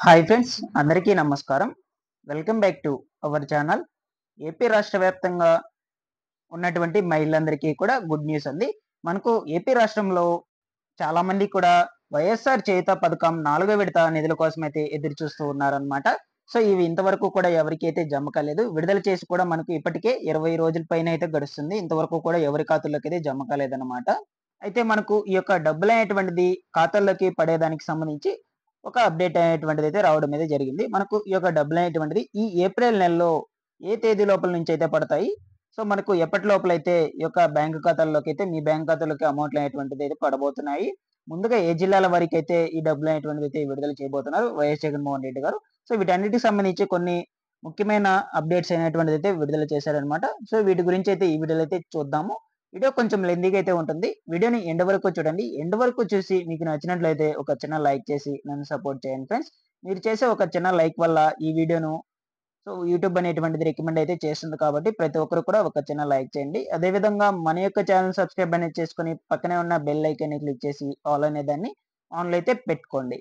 Hi friends, అందరికీ నమస్కారం. Welcome back to our channel. AP రాష్ట్ర వ్యాప్తంగా ఉన్నటువంటి మహిళలందరికీ కూడా గుడ్ న్యూస్ అండి. మనకు ఏపీ రాష్ట్రంలో చాలా మంది కూడా వైఎస్ఆర్ చేయూత పథకం 4వ విడత నిధుల కోసం అయితే ఎదురు చూస్తూ ఉన్నారనమాట. సో ఇవి ఇంతవరకు కూడా ఎవరికి అయితే జమ కాలేదు. విడుదల చేసి కూడా మనకు ఇప్పటికే 20 రోజుల పైన అయితే గడుస్తుంది. ఇంతవరకు కూడా ఎవరి ఖాతాల్లోకి అయితే జమ కాలేదన్నమాట. అయితే మనకు ఈ యొక్క డబ్బులు అనేటువంటిది ఖాతాల్లోకి పడేదానికి సంబంధించి ఒక అప్డేట్ అనేటువంటిది అయితే రావడం అయితే జరిగింది. మనకు ఈ యొక్క డబ్బులు అనేటువంటిది ఈ ఏప్రిల్ నెలలో ఏ తేదీ లోపల నుంచి అయితే పడతాయి. సో మనకు ఎప్పటి లోపల అయితే ఈ యొక్క బ్యాంకు ఖాతాల్లోకి అయితే మీ బ్యాంక్ ఖాతాలోకి అమౌంట్లు అనేటువంటిది అయితే పడబోతున్నాయి. ముందుగా ఏ జిల్లాల వరకు అయితే ఈ డబ్బులు అనేటువంటిది అయితే విడుదల చేయబోతున్నారు వైఎస్ జగన్మోహన్ రెడ్డి గారు. సో వీటన్నిటికి సంబంధించి కొన్ని ముఖ్యమైన అప్డేట్స్ అనేటువంటిది అయితే విడుదల చేశారనమాట. సో వీటి గురించి అయితే ఈ వీడియోలో అయితే చూద్దాము. వీడియో కొంచెం లెంతీగా అయితే ఉంటుంది. వీడియోని ఎండ్ వరకు చూడండి. ఎండ్ వరకు చూసి మీకు నచ్చినట్లయితే ఒక చిన్న లైక్ చేసి నన్ను సపోర్ట్ చేయండి ఫ్రెండ్స్. మీరు చేసే ఒక చిన్న లైక్ వల్ల ఈ వీడియోను యూట్యూబ్ అనేటువంటిది రికమెండ్ అయితే చేస్తుంది కాబట్టి ప్రతి ఒక్కరు కూడా ఒక చిన్న లైక్ చేయండి. అదే విధంగా మన యొక్క ఛానల్ సబ్స్క్రైబ్ అనేది చేసుకొని పక్కనే ఉన్న బెల్ ఐకాన్ ని క్లిక్ చేసి ఆల్ అనే దాన్ని ఆన్లో అయితే పెట్టుకోండి.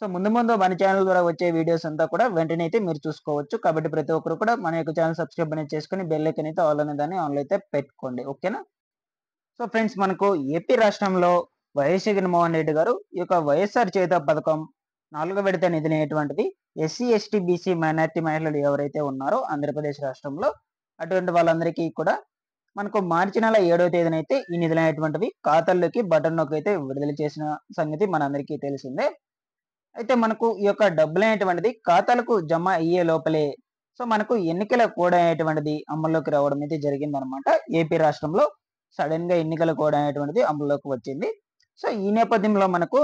సో ముందు ముందు మన ఛానల్ ద్వారా వచ్చే వీడియోస్ అంతా కూడా వెంటనే అయితే మీరు చూసుకోవచ్చు. కాబట్టి ప్రతి ఒక్కరు కూడా మన యొక్క ఛానల్ సబ్స్క్రైబ్ అనేది చేసుకొని బెల్ ఐకాన్ అయితే ఆల్ అనే దాన్ని ఆన్లో అయితే పెట్టుకోండి. ఓకేనా? సో ఫ్రెండ్స్, మనకు ఏపీ రాష్ట్రంలో వైఎస్ జగన్మోహన్ రెడ్డి గారు ఈ యొక్క వైఎస్ఆర్ చేయూత పథకం 4వ విడత నిధి అనేటువంటిది ఎస్సీ, ఎస్టీ, బీసీ, మైనారిటీ మహిళలు ఎవరైతే ఉన్నారో ఆంధ్రప్రదేశ్ రాష్ట్రంలో అటువంటి వాళ్ళందరికీ కూడా మనకు మార్చి నెల 7వ తేదీన అయితే ఈ నిధులు అనేటువంటివి ఖాతాల్లోకి బటన్ నొక్కి అయితే విడుదల చేసిన సంగతి మనందరికీ తెలిసిందే. అయితే మనకు ఈ యొక్క డబ్బులు అనేటువంటిది ఖాతాలకు జమ అయ్యే లోపలే సో మనకు ఎన్నికల కోడ్ అనేటువంటిది అమల్లోకి రావడం అయితే జరిగిందనమాట. ఏపీ రాష్ట్రంలో సడన్ గా ఎన్నికల కోడ్ అనేటువంటిది అమల్లోకి వచ్చింది. సో ఈ నేపథ్యంలో మనకు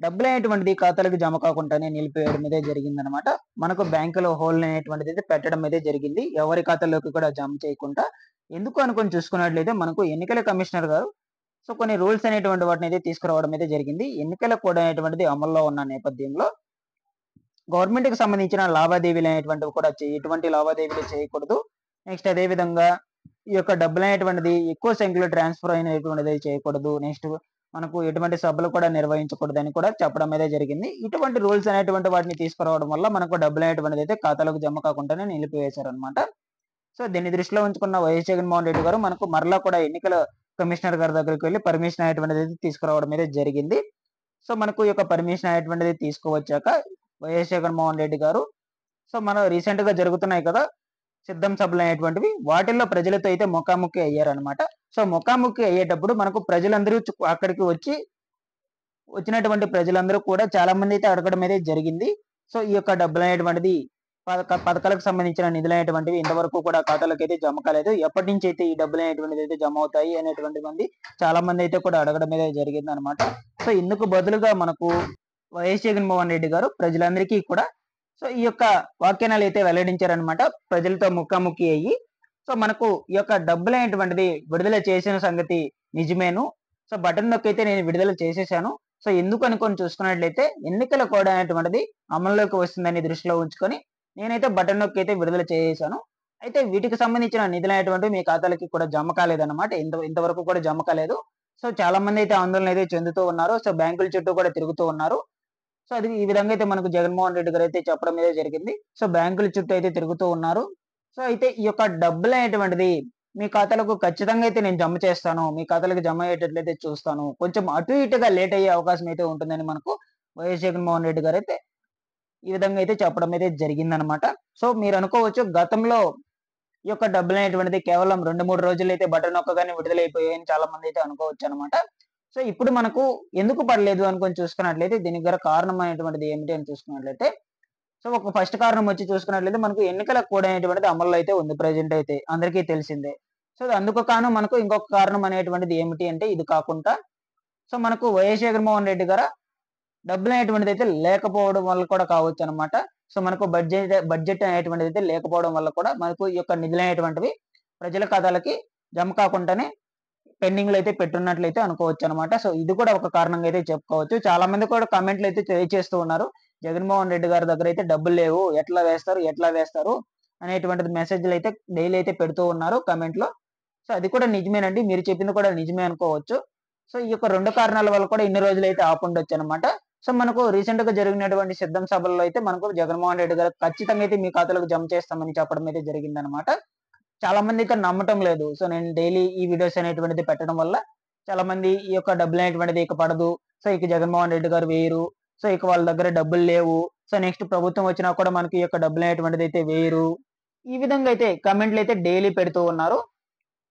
డబ్బులు అనేటువంటిది ఖాతాలకు జమ కాకుండానే నిలిపివేయడం అయితే జరిగిందనమాట. మనకు బ్యాంకులో హోల్ అనేటువంటిది అయితే పెట్టడం అయితే జరిగింది. ఎవరి ఖాతాలోకి కూడా జమ చేయకుండా. ఎందుకు అనుకొని చూసుకున్నట్లయితే మనకు ఎన్నికల కమిషనర్ గారు సో కొన్ని రూల్స్ అనేటువంటి వాటిని అయితే తీసుకురావడం అయితే జరిగింది. ఎన్నికల కోడ్ అనేటువంటిది అమల్లో ఉన్న నేపథ్యంలో గవర్నమెంట్ కి సంబంధించిన లావాదేవీలు అనేటువంటివి కూడా ఎటువంటి లావాదేవీలు చేయకూడదు. నెక్స్ట్ అదే విధంగా ఈ యొక్క డబ్బులు అనేటువంటిది ఎక్కువ సంఖ్యలో ట్రాన్స్ఫర్ అయినటువంటిది చేయకూడదు. నెక్స్ట్ మనకు ఎటువంటి సభలు కూడా నిర్వహించకూడదు అని కూడా చెప్పడం అయితే జరిగింది. ఇటువంటి రూల్స్ అనేటువంటి వాటిని తీసుకురావడం వల్ల మనకు డబ్బులు అనేటువంటిది అయితే ఖాతాలకు జమ కాకుండానే నిలిపివేశారనమాట. సో దీన్ని దృష్టిలో ఉంచుకున్న వైఎస్ జగన్మోహన్ రెడ్డి గారు మనకు మరలా కూడా ఎన్నికల కమిషనర్ గారి దగ్గరికి వెళ్ళి పర్మిషన్ అనేటువంటిది తీసుకురావడం అయితే జరిగింది. సో మనకు ఈ యొక్క పర్మిషన్ అనేటువంటిది తీసుకువచ్చాక వైఎస్ జగన్మోహన్ రెడ్డి గారు సో మనం రీసెంట్ గా జరుగుతున్నాయి కదా సిద్ధం సభలు అనేటువంటివి, వాటిల్లో ప్రజలతో అయితే ముఖాముఖి అయ్యారనమాట. సో ముఖాముఖి అయ్యేటప్పుడు మనకు ప్రజలందరూ అక్కడికి వచ్చినటువంటి ప్రజలందరూ కూడా చాలా మంది అయితే అడగడం అయితే జరిగింది. సో ఈ యొక్క డబ్బులు అనేటువంటిది పథకాలకు సంబంధించిన నిధులు అనేటువంటివి ఇంతవరకు కూడా ఖాతాలకు అయితే జమ కాలేదు. ఎప్పటి నుంచి అయితే ఈ డబ్బులు అనేటువంటిది అయితే జమ అవుతాయి అనేటువంటి చాలా మంది అయితే కూడా అడగడం అయితే జరిగింది అనమాట. సో ఇందుకు బదులుగా మనకు వైఎస్ జగన్మోహన్ రెడ్డి గారు ప్రజలందరికీ కూడా సో ఈ యొక్క వాక్యాలు అయితే వెల్లడించారనమాట. ప్రజలతో ముఖాముఖి అయ్యి సో మనకు ఈ యొక్క డబ్బులు అనేటువంటిది విడుదల చేసిన సంగతి నిజమేను. సో బటన్ నొక్కైతే నేను విడుదల చేసేసాను. సో ఎందుకు అనుకొని చూసుకున్నట్లయితే ఎన్నికల కోడ్ అనేటువంటిది అమల్లోకి వస్తుందని దృష్టిలో ఉంచుకొని నేనైతే బటన్ నొక్కి అయితే విడుదల చేసేసాను. అయితే వీటికి సంబంధించిన నిధులు అనేటువంటివి మీ ఖాతాలకి కూడా జమ కాలేదన్నమాట. ఇంతవరకు కూడా జమ కాలేదు. సో చాలా మంది అయితే ఆందోళన అయితే చెందుతూ ఉన్నారు. సో బ్యాంకుల చుట్టూ కూడా తిరుగుతూ ఉన్నారు. సో అది ఈ విధంగా అయితే మనకు జగన్మోహన్ రెడ్డి గారు అయితే చెప్పడం అయితే జరిగింది. సో బ్యాంకుల చుట్టూ అయితే తిరుగుతూ ఉన్నారు. సో అయితే ఈ యొక్క డబ్బులు అనేటువంటిది మీ ఖాతాలకు ఖచ్చితంగా అయితే నేను జమ చేస్తాను. మీ ఖాతాలకు జమ అయ్యేటట్లయితే చూస్తాను. కొంచెం అటు ఇటుగా లేట్ అయ్యే అవకాశం అయితే ఉంటుందని మనకు వైఎస్ జగన్మోహన్ రెడ్డి గారు అయితే ఈ విధంగా అయితే చెప్పడం అయితే జరిగిందనమాట. సో మీరు అనుకోవచ్చు గతంలో ఈ యొక్క డబ్బులు అనేటువంటిది కేవలం 2-3 రోజులు అయితే బటన్ నొక్కగానే విడుదలైపోయాయని చాలా మంది అయితే అనుకోవచ్చు అనమాట. సో ఇప్పుడు మనకు ఎందుకు పడలేదు అనుకొని చూసుకున్నట్లయితే దీనికి గల కారణం అనేటువంటిది ఏమిటి అని చూసుకున్నట్లయితే సో ఒక ఫస్ట్ కారణం వచ్చి చూసుకున్నట్లయితే మనకు ఎన్నికల కోడ్ అనేటువంటిది అమల్లో అయితే ఉంది ప్రెజెంట్ అయితే అందరికీ తెలిసిందే. సో అందుకు కాను మనకు ఇంకొక కారణం అనేటువంటిది ఏమిటి అంటే ఇది కాకుండా సో మనకు వైఎస్ జగన్మోహన్ రెడ్డి గారు డబ్బులు అనేటువంటిది అయితే లేకపోవడం వల్ల కూడా కావచ్చు అనమాట. సో మనకు బడ్జెట్ అనేటువంటిది అయితే లేకపోవడం వల్ల కూడా మనకు ఈ యొక్క నిధులు అనేటువంటివి ప్రజల ఖాతాలకి జమ కాకుండానే పెండింగ్ లో అయితే పెట్టున్నట్లయితే అనుకోవచ్చు అనమాట. సో ఇది కూడా ఒక కారణంగా అయితే చెప్పుకోవచ్చు. చాలా మంది కూడా కామెంట్లు అయితే తెలియజేస్తూ ఉన్నారు. జగన్మోహన్ రెడ్డి గారి దగ్గర అయితే డబ్బులు లేవు, ఎట్లా వేస్తారు అనేటువంటిది మెసేజ్లు అయితే డైలీ అయితే పెడుతూ ఉన్నారు కామెంట్ లో. సో అది కూడా నిజమేనండి. మీరు చెప్పింది కూడా నిజమే అనుకోవచ్చు. సో ఈ యొక్క 2 కారణాల వల్ల కూడా ఇన్ని రోజులు అయితే ఆపుండొచ్చు అనమాట. సో మనకు రీసెంట్ గా జరిగినటువంటి సిద్ధం సభల్లో అయితే మనకు జగన్మోహన్ రెడ్డి గారు ఖచ్చితంగా అయితే మీ ఖాతాలోకి జమ చేస్తామని చెప్పడం అయితే జరిగిందనమాట. చాలా మంది అయితే నమ్మటం లేదు. సో నేను డైలీ ఈ వీడియోస్ అనేటువంటిది పెట్టడం వల్ల చాలా మంది ఈ యొక్క డబ్బులు అనేటువంటిది ఇక పడదు. సో ఇక జగన్మోహన్ రెడ్డి గారు వేయరు. సో ఇక వాళ్ళ దగ్గర డబ్బులు లేవు. సో నెక్స్ట్ ప్రభుత్వం వచ్చినా కూడా మనకి ఈ యొక్క డబ్బులు అనేటువంటిది అయితే వేయరు. ఈ విధంగా అయితే కమెంట్లు అయితే డైలీ పెడుతూ ఉన్నారు.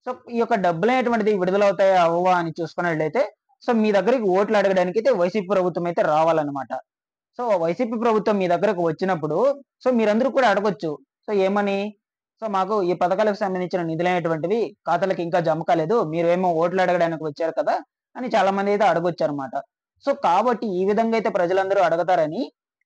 సో ఈ యొక్క డబ్బులు అనేటువంటిది విడుదలవుతాయా అవ్వవా అని చూసుకున్నట్లయితే సో మీ దగ్గరికి ఓట్లు అడగడానికి అయితే వైసీపీ ప్రభుత్వం అయితే రావాలన్నమాట. సో వైసీపీ ప్రభుత్వం మీ దగ్గరకు వచ్చినప్పుడు సో మీరందరూ కూడా అడగొచ్చు. సో ఏమని? సో మాకు ఈ పథకాలకు సంబంధించిన నిధులైనటువంటివి ఖాతాలకు ఇంకా జమ కాలేదు. మీరేమో ఓట్లు అడగడానికి వచ్చారు కదా! అని చాలా మంది అయితే అడగొచ్చనమాట. సో కాబట్టి ఈ విధంగా అయితే ప్రజలందరూ అడగతారని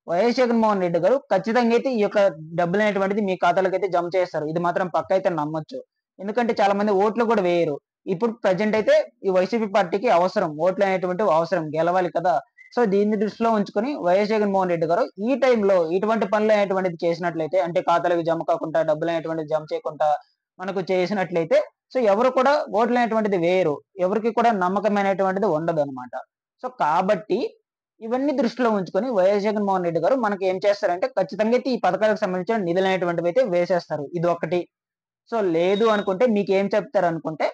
వైఎస్ జగన్మోహన్ రెడ్డి గారు ఖచ్చితంగా అయితే ఈ యొక్క డబ్బులనేటువంటిది మీ ఖాతాలకైతే జమ చేస్తారు. ఇది మాత్రం పక్కా అయితే నమ్మొచ్చు. ఎందుకంటే చాలా మంది ఓట్లు కూడా వేయరు. ఇప్పుడు ప్రెజెంట్ అయితే ఈ వైసీపీ పార్టీకి అవసరం. ఓట్లు అనేటువంటివి అవసరం. గెలవాలి కదా! సో దీన్ని దృష్టిలో ఉంచుకొని వైఎస్ జగన్మోహన్ రెడ్డి గారు ఈ టైంలో ఇటువంటి పనులు అనేటువంటిది చేసినట్లయితే అంటే ఖాతాలకు జమ కాకుండా డబ్బులు అనేటువంటిది జమ చేయకుండా మనకు చేసినట్లయితే సో ఎవరు కూడా ఓట్లు అనేటువంటిది వేయరు. ఎవరికి కూడా నమ్మకమైనటువంటిది ఉండదన్నమాట. సో కాబట్టి ఇవన్నీ దృష్టిలో ఉంచుకొని వైఎస్ జగన్మోహన్ రెడ్డి గారు మనకి ఏం చేస్తారంటే ఖచ్చితంగా అయితే ఈ పథకాలకు సంబంధించిన నిధులు అనేటువంటివి అయితే వేసేస్తారు. ఇది ఒకటి. సో లేదు అనుకుంటే మీకేం చెప్తారనుకుంటే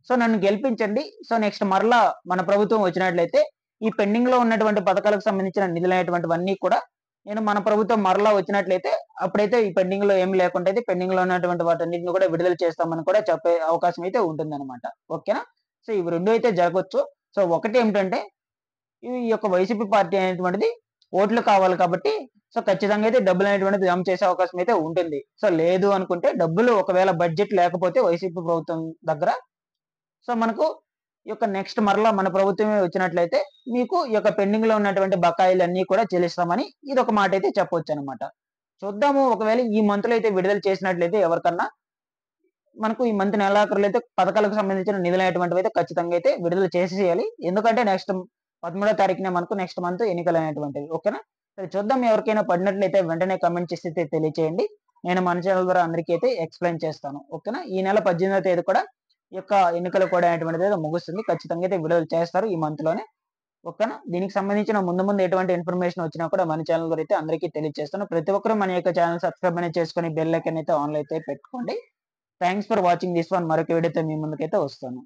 సో నన్ను గెలిపించండి. సో నెక్స్ట్ మరలా మన ప్రభుత్వం వచ్చినట్లయితే ఈ పెండింగ్ లో ఉన్నటువంటి పథకాలకు సంబంధించిన నిధులైనటువంటివన్నీ కూడా నేను మన ప్రభుత్వం మరలా వచ్చినట్లయితే అప్పుడైతే ఈ పెండింగ్ లో ఏమి లేకుండా అయితే పెండింగ్ లో ఉన్నటువంటి వాటన్నిటిని కూడా విడుదల చేస్తామని కూడా చెప్పే అవకాశం అయితే ఉంటుందన్నమాట. ఓకేనా? సో ఇవి రెండు అయితే జరగొచ్చు. సో ఒకటి ఏమిటంటే ఈ యొక్క వైసీపీ పార్టీ అనేటువంటిది ఓట్లు కావాలి కాబట్టి సో ఖచ్చితంగా అయితే డబ్బులు అనేటువంటిది జమ చేసే అవకాశం అయితే ఉంటుంది. సో లేదు అనుకుంటే డబ్బులు ఒకవేళ బడ్జెట్ లేకపోతే వైసీపీ ప్రభుత్వం దగ్గర సో మనకు ఈ యొక్క నెక్స్ట్ మరలా మన ప్రభుత్వమే వచ్చినట్లయితే మీకు ఈ యొక్క పెండింగ్ లో ఉన్నటువంటి బకాయిలన్నీ కూడా చెల్లిస్తామని ఇది ఒక మాట అయితే చెప్పొచ్చు అనమాట. చూద్దాము ఒకవేళ ఈ మంత్ లో అయితే విడుదల చేసినట్లయితే ఎవరికన్నా మనకు ఈ మంత్ నెలాఖరులో అయితే పథకాలకు సంబంధించిన నిధులైనటువంటివి అయితే ఖచ్చితంగా అయితే విడుదల చేసేయాలి. ఎందుకంటే నెక్స్ట్ 13వ తారీఖున మనకు నెక్స్ట్ మంత్ ఎన్నికలు అనేటువంటివి. ఓకేనా? సరే చూద్దాం ఎవరికైనా పడినట్లయితే వెంటనే కమెంట్ చేసి అయితే తెలియచేయండి. నేను మన ఛానల్ ద్వారా అందరికీ అయితే ఎక్స్ప్లెయిన్ చేస్తాను. ఓకేనా? ఈ నెల 18వ తేదీ కూడా ఈ యొక్క ఎన్నికలు కూడా అనేటువంటిది అయితే ముగుస్తుంది. ఖచ్చితంగా అయితే విడుదల చేస్తారు ఈ మంత్ లోనే. ఓకేనా? దీనికి సంబంధించిన ముందు ముందు ఎటువంటి ఇన్ఫర్మేషన్ వచ్చినా కూడా మన ఛానల్ ద్వారా అయితే అందరికీ తెలియజేస్తాను. ప్రతి ఒక్కరు మన యొక్క ఛానల్ సబ్స్క్రైబ్ అనేది చేసుకొని బెల్ ఐకాన్ అయితే ఆన్ లో అయితే పెట్టుకోండి. Thanks for watching this one. మరొక వీడియోతో మీ ముందుకైతే వస్తాను.